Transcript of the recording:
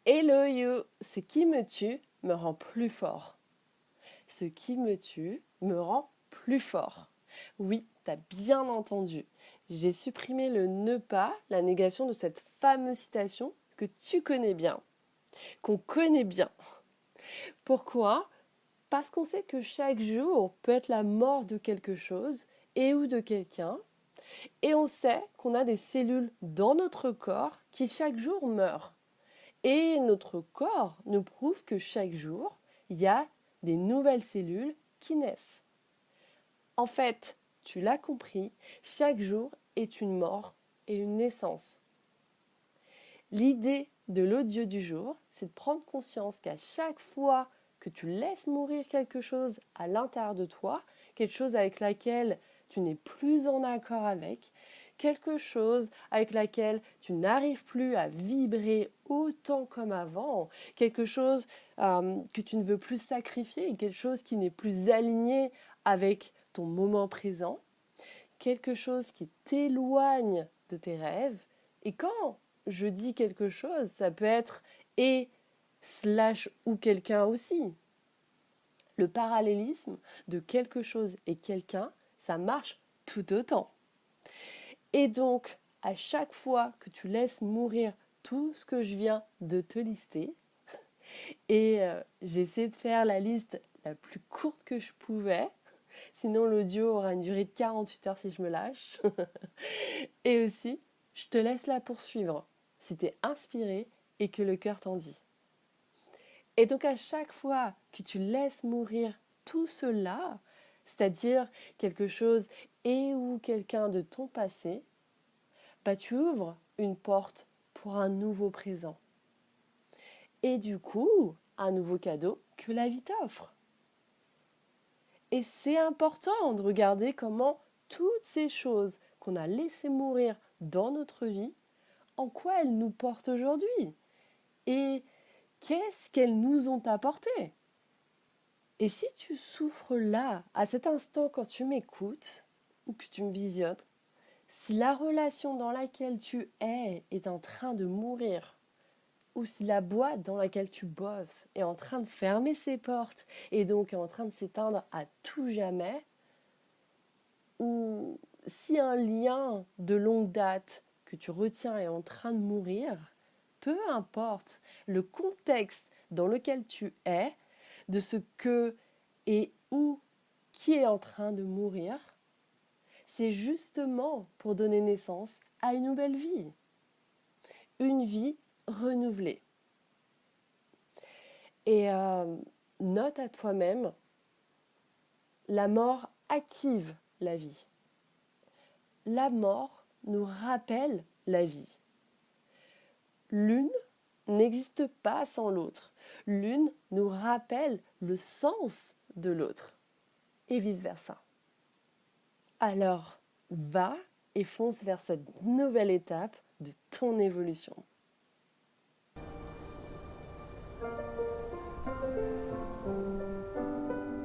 Hello you, ce qui me tue me rend plus fort. Ce qui me tue me rend plus fort. Oui, t'as bien entendu. J'ai supprimé le ne pas, la négation de cette fameuse citation que tu connais bien, qu'on connaît bien. Pourquoi ? Parce qu'on sait que chaque jour peut être la mort de quelque chose et ou de quelqu'un. Et on sait qu'on a des cellules dans notre corps qui chaque jour meurent. Et notre corps nous prouve que chaque jour, il y a des nouvelles cellules qui naissent. En fait, tu l'as compris, chaque jour est une mort et une naissance. L'idée de l'audio du jour, c'est de prendre conscience qu'à chaque fois que tu laisses mourir quelque chose à l'intérieur de toi, quelque chose avec laquelle tu n'es plus en accord avec, quelque chose avec laquelle tu n'arrives plus à vibrer autant comme avant, quelque chose que tu ne veux plus sacrifier, quelque chose qui n'est plus aligné avec ton moment présent, quelque chose qui t'éloigne de tes rêves. Et quand je dis quelque chose, ça peut être et slash ou quelqu'un aussi. Le parallélisme de quelque chose et quelqu'un, ça marche tout autant. Et donc, à chaque fois que tu laisses mourir tout ce que je viens de te lister, et j'ai essayé de faire la liste la plus courte que je pouvais, sinon l'audio aura une durée de 48 heures si je me lâche. Et aussi, je te laisse la poursuivre si tu es inspiré et que le cœur t'en dit. Et donc à chaque fois que tu laisses mourir tout cela, c'est-à-dire quelque chose et ou quelqu'un de ton passé, bah tu ouvres une porte pour un nouveau présent. Et du coup, un nouveau cadeau que la vie t'offre. Et c'est important de regarder comment toutes ces choses qu'on a laissées mourir dans notre vie, en quoi elles nous portent aujourd'hui et qu'est-ce qu'elles nous ont apporté. Et si tu souffres là, à cet instant quand tu m'écoutes ou que tu me visionnes, si la relation dans laquelle tu es est en train de mourir, ou si la boîte dans laquelle tu bosses est en train de fermer ses portes et donc est en train de s'éteindre à tout jamais, ou si un lien de longue date que tu retiens est en train de mourir, peu importe le contexte dans lequel tu es, de ce que et où qui est en train de mourir, c'est justement pour donner naissance à une nouvelle vie. Une vie renouvelée. Et note à toi-même, la mort active la vie. La mort nous rappelle la vie. L'une n'existe pas sans l'autre. L'une nous rappelle le sens de l'autre. Et vice-versa. Alors, va et fonce vers cette nouvelle étape de ton évolution.